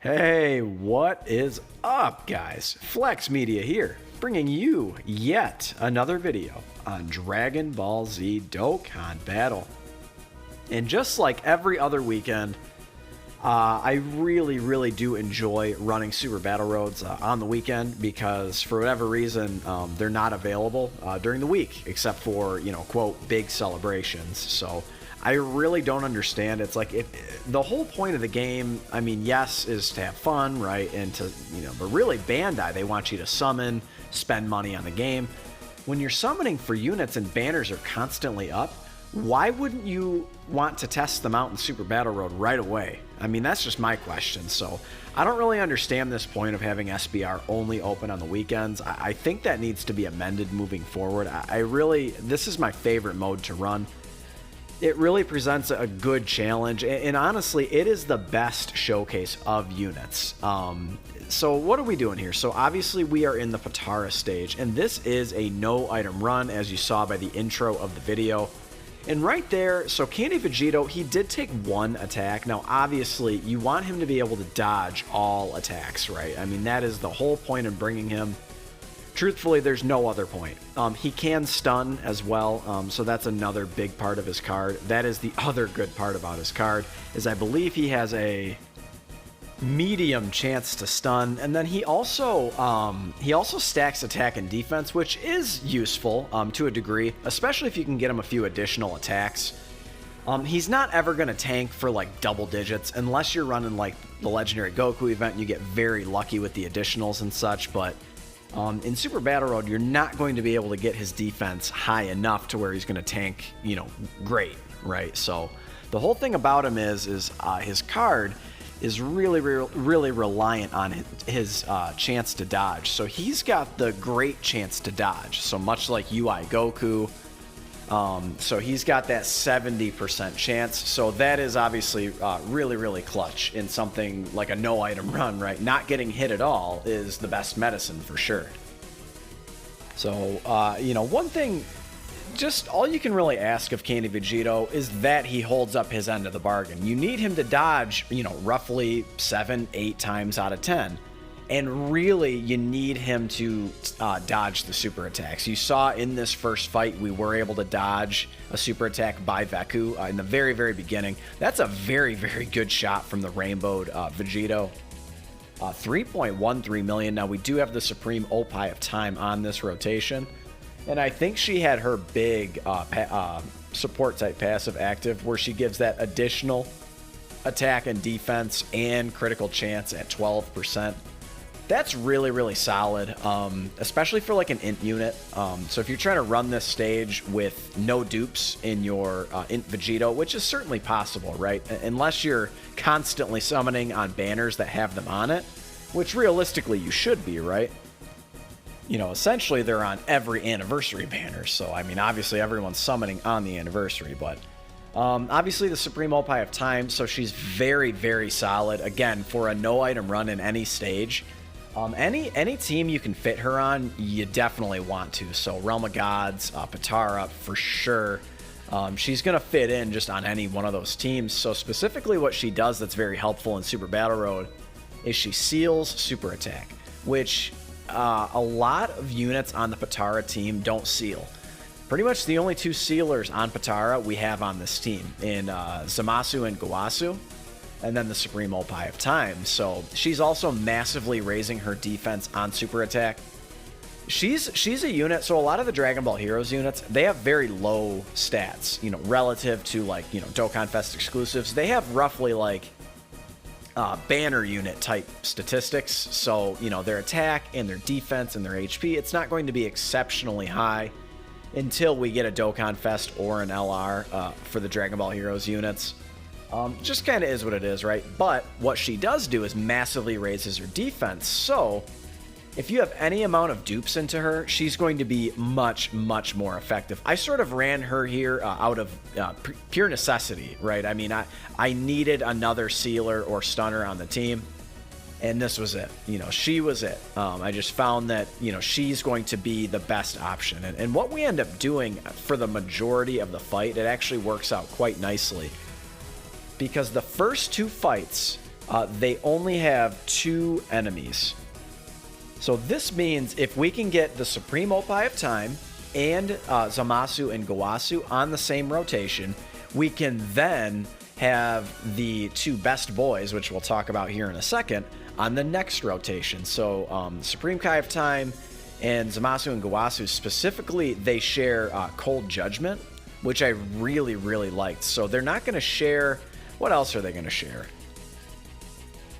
Hey, what is up, guys? Flex Media here, bringing you yet another video on Dragon Ball Z Dokkan Battle. And just like every other weekend, I really do enjoy running Super Battle Roads on the weekend because for whatever reason, they're not available during the week, except for, quote, big celebrations. So I really don't understand. It's like the whole point of the game, I mean, yes, is to have fun, right? And to, but really Bandai, they want you to summon, spend money on the game. When you're summoning for units and banners are constantly up, why wouldn't you want to test them out in Super Battle Road right away? I mean, that's just my question. So I don't really understand this point of having SBR only open on the weekends. I think that needs to be amended moving forward. This is my favorite mode to run. It really presents a good challenge, and honestly, it is the best showcase of units. So what are we doing here? So obviously we are in the Potara stage, and this is a no item run, as you saw by the intro of the video. And right there, so Candy Vegito, he did take one attack. Now, obviously, you want him to be able to dodge all attacks, right? I mean, that is the whole point of bringing him. Truthfully, there's no other point. He can stun as well, so that's another big part of his card. That is the other good part about his card, is I believe he has a medium chance to stun, and then he also stacks attack and defense, which is useful to a degree, especially if you can get him a few additional attacks. He's not ever going to tank for like double digits unless you're running like the Legendary Goku event and you get very lucky with the additionals and such, but in Super Battle Road, you're not going to be able to get his defense high enough to where he's going to tank, great, right? So the whole thing about him is his card is really reliant on his chance to dodge. So he's got the great chance to dodge. So much like UI Goku, so he's got that 70% chance. So that is obviously really clutch in something like a no item run, right? Not getting hit at all is the best medicine for sure. So, one thing, just all you can really ask of Candy Vegito is that he holds up his end of the bargain. You need him to dodge, roughly 7-8 times out of 10. And really, you need him to dodge the super attacks. You saw in this first fight, we were able to dodge a super attack by Veku in the very beginning. That's a very good shot from the rainbowed Vegito. 3.13 million. Now, we do have the Supreme Opie of Time on this rotation. And I think she had her big support type passive active where she gives that additional attack and defense and critical chance at 12%. That's really solid, especially for like an int unit. So if you're trying to run this stage with no dupes in your int Vegito, which is certainly possible, right? Unless you're constantly summoning on banners that have them on it, which realistically you should be, right? Essentially they're on every anniversary banner. So, I mean, obviously everyone's summoning on the anniversary, but obviously the Supreme Opie of Time, so she's very solid. Again, for a no item run in any stage. Any team you can fit her on, you definitely want to. So Realm of Gods, Potara, for sure. She's going to fit in just on any one of those teams. So specifically what she does that's very helpful in Super Battle Road is she seals super attack, which a lot of units on the Potara team don't seal. Pretty much the only two sealers on Potara we have on this team in Zamasu and Gowasu, and then the Supreme Opie of Time. So she's also massively raising her defense on super attack. She's a unit, so a lot of the Dragon Ball Heroes units, they have very low stats, relative to like, Dokkan Fest exclusives. They have roughly like banner unit type statistics. So, their attack and their defense and their HP, it's not going to be exceptionally high until we get a Dokkan Fest or an LR for the Dragon Ball Heroes units. Just kind of is what it is, right? But what she does do is massively raises her defense. So if you have any amount of dupes into her, she's going to be much more effective. I sort of ran her here out of pure necessity, right? I mean, I needed another sealer or stunner on the team, and this was it. She was it. I just found that, she's going to be the best option. And what we end up doing for the majority of the fight, it actually works out quite nicely. Because the first two fights, they only have 2 enemies. So this means if we can get the Supreme Opie of Time and Zamasu and Gowasu on the same rotation, we can then have the 2 best boys, which we'll talk about here in a second, on the next rotation. So Supreme Kai of Time and Zamasu and Gowasu specifically, they share Cold Judgment, which I really, really liked. So they're not going to share... What else are they going to share?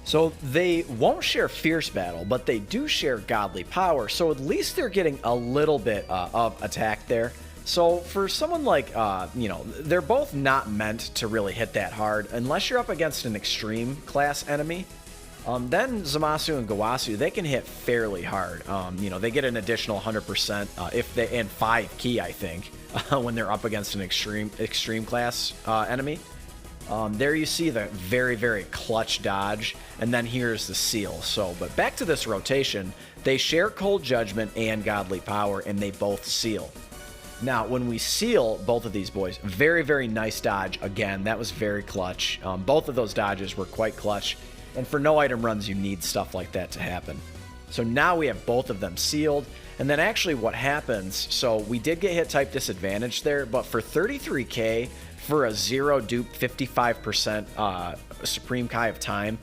So they won't share Fierce Battle, but they do share Godly Power. So at least they're getting a little bit of attack there. So for someone like, they're both not meant to really hit that hard unless you're up against an extreme class enemy. Then Zamasu and Gowasu, they can hit fairly hard. They get an additional 100% if they, and 5 ki, I think, when they're up against an extreme class enemy. There you see the very, very clutch dodge, and then here's the seal. So, but back to this rotation, they share Cold Judgment and Godly Power, and they both seal. Now, when we seal both of these boys, very, very nice dodge. Again, that was very clutch. Both of those dodges were quite clutch, and for no item runs, you need stuff like that to happen. So now we have both of them sealed, and then actually what happens, so we did get hit type disadvantage there, but for 33k, for a 0 dupe 55% Supreme Kai of Time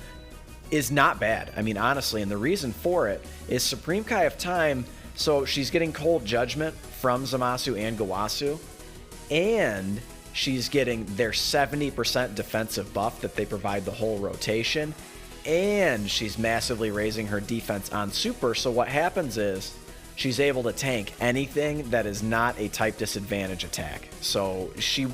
is not bad. I mean, honestly, and the reason for it is Supreme Kai of Time, so she's getting Cold Judgment from Zamasu and Gowasu, and she's getting their 70% defensive buff that they provide the whole rotation, and she's massively raising her defense on Super, so what happens is she's able to tank anything that is not a type disadvantage attack. So she'll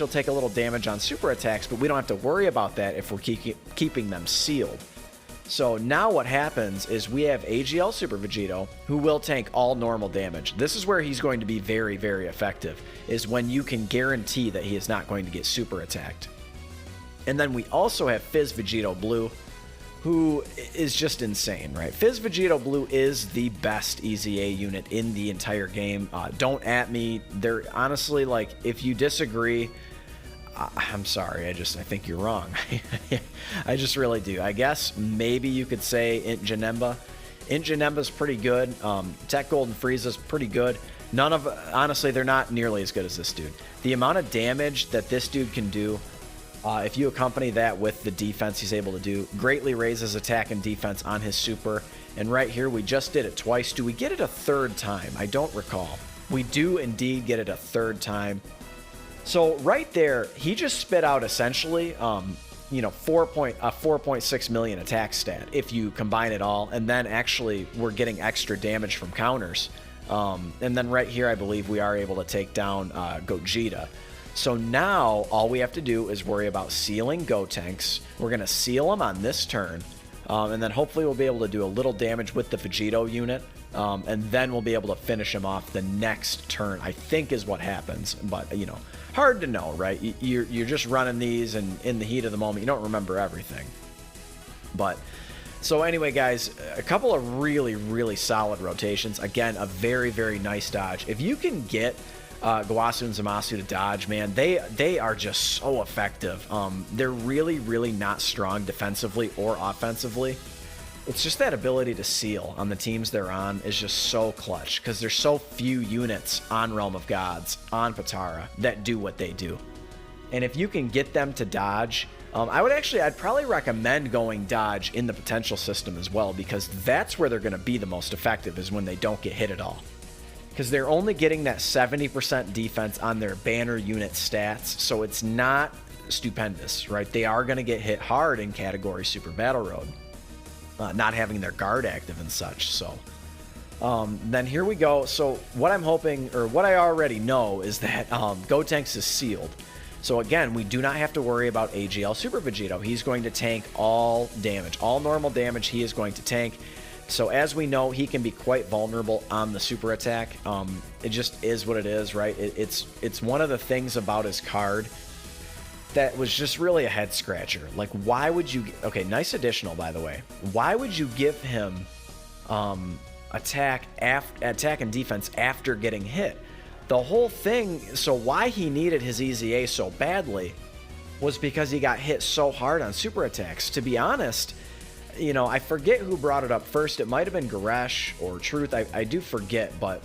take a little damage on super attacks, but we don't have to worry about that if we're keeping them sealed. So now what happens is we have AGL Super Vegito, who will tank all normal damage. This is where he's going to be very, very effective, is when you can guarantee that he is not going to get super attacked. And then we also have Fizz Vegito Blue, who is just insane, right? Fizz Vegito Blue is the best EZA unit in the entire game. Don't at me. They're honestly, like, if you disagree, I'm sorry. I think you're wrong. I just really do. I guess maybe you could say Int Janemba. Int Janemba's pretty good. Tech Golden Frieza's pretty good. Honestly, they're not nearly as good as this dude. The amount of damage that this dude can do, if you accompany that with the defense he's able to do, greatly raises attack and defense on his super. And right here, we just did it twice. Do we get it a third time? I don't recall. We do indeed get it a third time. So right there, he just spit out essentially, 4.6 million attack stat if you combine it all. And then actually, we're getting extra damage from counters. And then right here, I believe we are able to take down Gogeta. So now all we have to do is worry about sealing Gotenks. We're going to seal them on this turn, and then hopefully we'll be able to do a little damage with the Vegito unit, and then we'll be able to finish him off the next turn, I think is what happens. But, hard to know, right? You're just running these, and in the heat of the moment, you don't remember everything. But, so anyway, guys, a couple of really, really solid rotations. Again, a very, very nice dodge. If you can get Gowasu and Zamasu to dodge, man, they are just so effective. They're really, really not strong defensively or offensively. It's just that ability to seal on the teams they're on is just so clutch, because there's so few units on Realm of Gods, on Potara, that do what they do. And if you can get them to dodge, I'd probably recommend going dodge in the potential system as well, because that's where they're going to be the most effective, is when they don't get hit at all. Because they're only getting that 70% defense on their banner unit stats, so it's not stupendous, right? They are going to get hit hard in category Super Battle Road, not having their guard active and such. So then here we go. So what I'm hoping, or what I already know, is that Gotenks is sealed. So again, we do not have to worry about AGL Super Vegito. He's going to tank all damage, all normal damage he is going to tank. So as we know, he can be quite vulnerable on the super attack. It just is what it is, right? It's one of the things about his card that was just really a head scratcher. Like, why would you... Okay, nice additional, by the way. Why would you give him attack and defense after getting hit? The whole thing... So why he needed his EZA so badly was because he got hit so hard on super attacks. To be honest, you know, I forget who brought it up first. It might have been Garesh or Truth. I do forget, but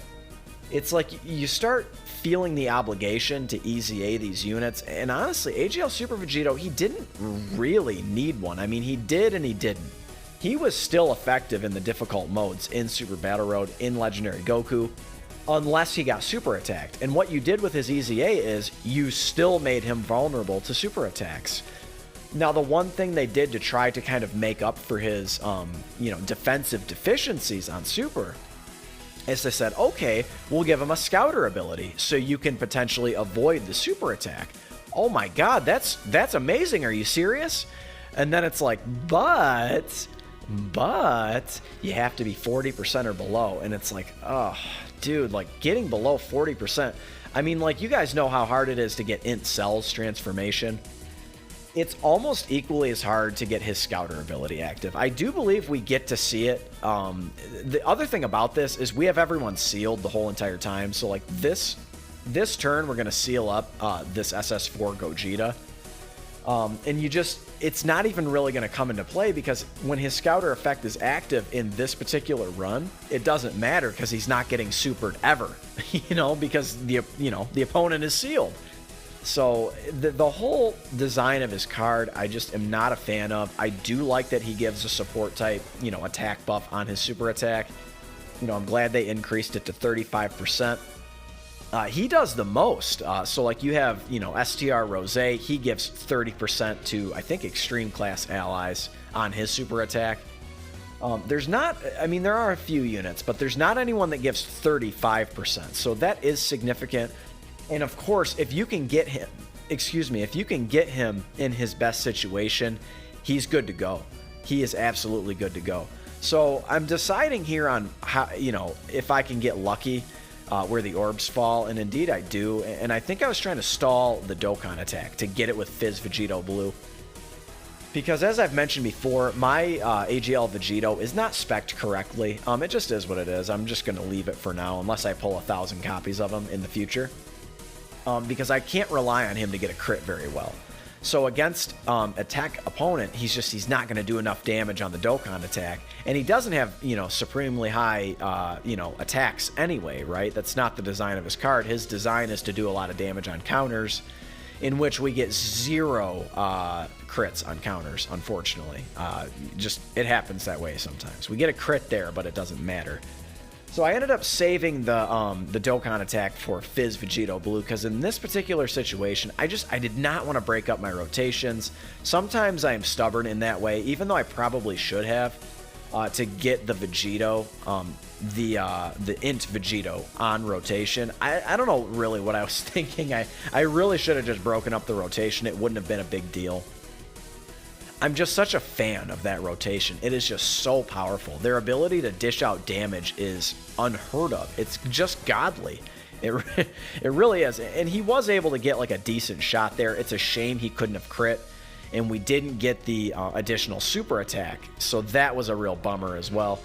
it's like you start feeling the obligation to EZA these units. And honestly, AGL Super Vegito, he didn't really need one. I mean, he did and he didn't. He was still effective in the difficult modes in Super Battle Road, in Legendary Goku, unless he got super attacked. And what you did with his EZA is you still made him vulnerable to super attacks. Now, the one thing they did to try to kind of make up for his, you know, defensive deficiencies on super is they said, okay, we'll give him a scouter ability so you can potentially avoid the super attack. Oh my God, that's amazing. Are you serious? And then it's like, but you have to be 40% or below. And it's like, oh, dude, like getting below 40%. I mean, like, you guys know how hard it is to get Int Cell's transformation. It's almost equally as hard to get his scouter ability active. I do believe we get to see it. The other thing about this is we have everyone sealed the whole entire time. So like this turn, we're going to seal up this SS4 Gogeta. And it's not even really going to come into play because when his scouter effect is active in this particular run, it doesn't matter because he's not getting supered ever, you know, because the opponent is sealed. So the whole design of his card, I just am not a fan of. I do like that he gives a support type, you know, attack buff on his super attack. You know, I'm glad they increased it to 35%. He does the most. So like you have, you know, STR Rose, he gives 30% to, I think, extreme class allies on his super attack. There's not, I mean, there are a few units, but there's not anyone that gives 35%. So that is significant. And of course, if you can get him, if you can get him in his best situation, he's good to go. He is absolutely good to go. So I'm deciding here on how, you know, if I can get lucky where the orbs fall, and indeed I do. And I think I was trying to stall the Dokkan attack to get it with Fizz Vegito Blue. Because as I've mentioned before, my AGL Vegito is not spec'd correctly. It just is what it is. I'm just going to leave it for now unless I pull 1,000 copies of him in the future. Because I can't rely on him to get a crit very well. So against a tech opponent, he's not going to do enough damage on the Dokkan attack, and he doesn't have, you know, supremely high you know, attacks anyway, right? That's not the design of his card. His design is to do a lot of damage on counters, in which we get 0 crits on counters, unfortunately. Just it happens that way sometimes. We get a crit there, but it doesn't matter. So I ended up saving the Dokkan attack for Fizz Vegito Blue because in this particular situation, I did not want to break up my rotations. Sometimes I am stubborn in that way, even though I probably should have to get the Vegito, the Int Vegito on rotation. I don't know really what I was thinking. I really should have just broken up the rotation. It wouldn't have been a big deal. I'm just such a fan of that rotation. It is just so powerful. Their ability to dish out damage is unheard of. It's just godly. It really is. And he was able to get like a decent shot there. It's a shame he couldn't have crit, and we didn't get the additional super attack. So that was a real bummer as well.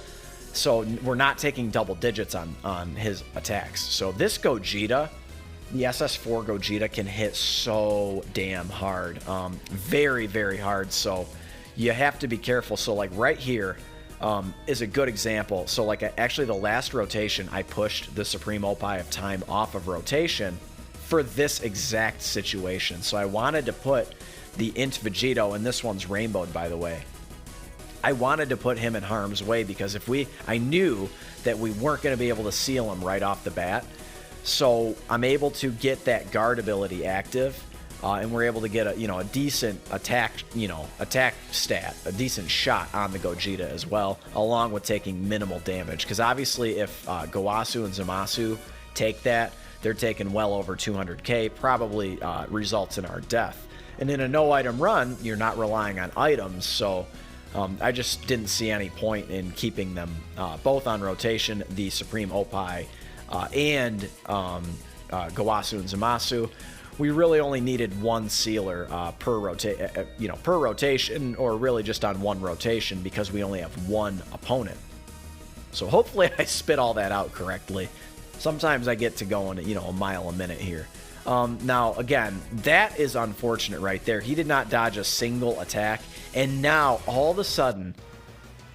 So we're not taking double digits on his attacks. So this Gogeta, the SS4 Gogeta, can hit so damn hard. Very, very hard. So you have to be careful. So like right here is a good example. So like actually the last rotation, I pushed the Supreme Opie of Time off of rotation for this exact situation. So I wanted to put the Int Vegito, and this one's rainbowed, by the way. I wanted to put him in harm's way because I knew that we weren't going to be able to seal him right off the bat. So I'm able to get that guard ability active, and we're able to get a decent attack stat, a decent shot on the Gogeta as well, along with taking minimal damage. Because obviously, if Gowasu and Zamasu take that, they're taking well over 200k, probably results in our death. And in a no item run, you're not relying on items, so I just didn't see any point in keeping them both on rotation, the Supreme Opie and Gowasu and Zamasu. We really only needed one sealer per rotation, or really just on one rotation because we only have one opponent. So hopefully I spit all that out correctly. Sometimes I get to going, a mile a minute here. Now, again, that is unfortunate right there. He did not dodge a single attack. And now, all of a sudden,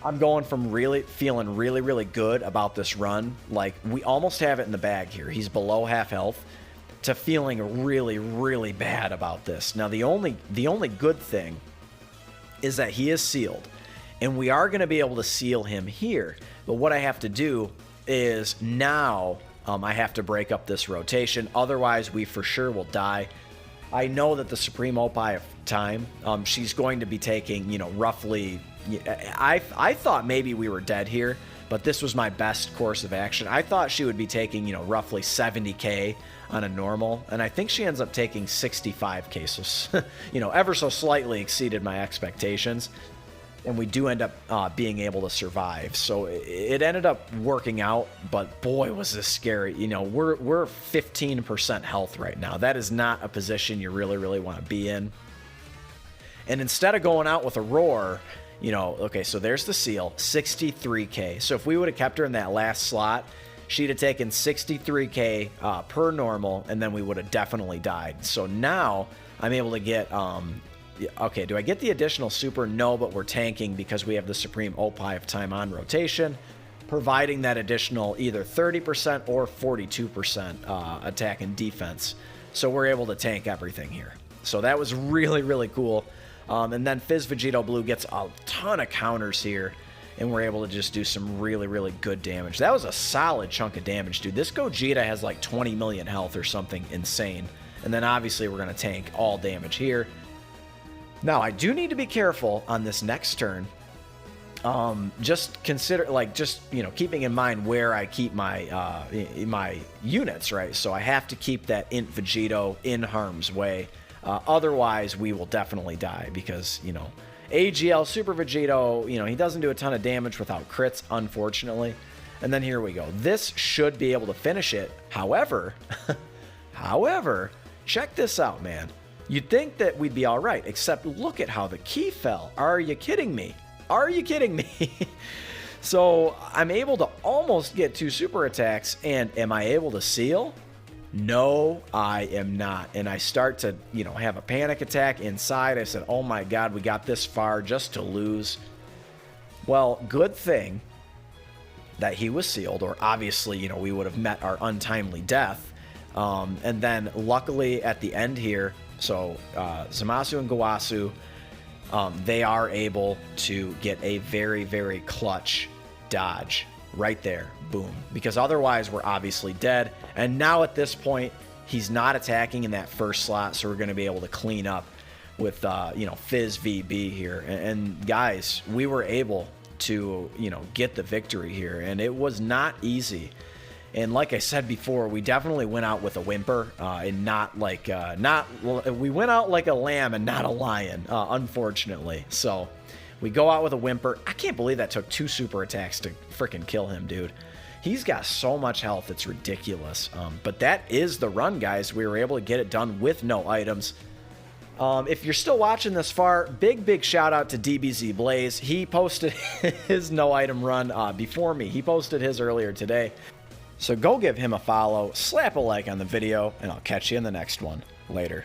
I'm going from feeling really good about this run. Like, we almost have it in the bag here. He's below half health, to feeling really bad about this. Now, the only good thing is that he is sealed. And we are going to be able to seal him here. But what I have to do is now I have to break up this rotation. Otherwise, we for sure will die. I know that the Supreme Opie of Time, she's going to be taking, roughly... I thought maybe we were dead here, but this was my best course of action. I thought she would be taking, roughly 70k on a normal, and I think she ends up taking 65k, so, ever so slightly exceeded my expectations. And we do end up being able to survive. So it ended up working out, but boy, was this scary. We're 15% health right now. That is not a position you really want to be in. And instead of going out with a roar, okay, so there's the seal, 63k. So if we would have kept her in that last slot, she'd have taken 63k per normal, and then we would have definitely died. So now I'm able to get... okay, do I get the additional super? No, but we're tanking because we have the Supreme Opie of Time on rotation, providing that additional either 30% or 42% attack and defense. So we're able to tank everything here. So that was really cool. And then Fizz Vegito Blue gets a ton of counters here, and we're able to just do some really good damage. That was a solid chunk of damage, dude. This Gogeta has like 20 million health or something insane. And then obviously we're going to tank all damage here. Now, I do need to be careful on this next turn. Just consider, keeping in mind where I keep my my units, right? So I have to keep that Int Vegito in harm's way. Otherwise, we will definitely die because, AGL Super Vegito, he doesn't do a ton of damage without crits, unfortunately. And then here we go. This should be able to finish it. However, check this out, man. You'd think that we'd be all right, except look at how the key fell. Are you kidding me? Are you kidding me? So I'm able to almost get 2 super attacks, and am I able to seal? No, I am not. And I start to, have a panic attack inside. I said, oh my God, we got this far just to lose. Well, good thing that he was sealed, or obviously, we would have met our untimely death. And then luckily at the end here, so Zamasu and Gowasu, they are able to get a very clutch dodge right there. Boom. Because otherwise we're obviously dead. And now at this point, he's not attacking in that first slot, so we're going to be able to clean up with, Fizz VB here. And guys, we were able to, get the victory here. And it was not easy. And like I said before, we definitely went out with a whimper, and we went out like a lamb and not a lion, unfortunately. So we go out with a whimper. I can't believe that took 2 super attacks to freaking kill him, dude. He's got so much health, it's ridiculous. But that is the run, guys. We were able to get it done with no items. If you're still watching this far, big shout out to DBZ Blaze. He posted his no item run before me. He posted his earlier today. So go give him a follow, slap a like on the video, and I'll catch you in the next one. Later.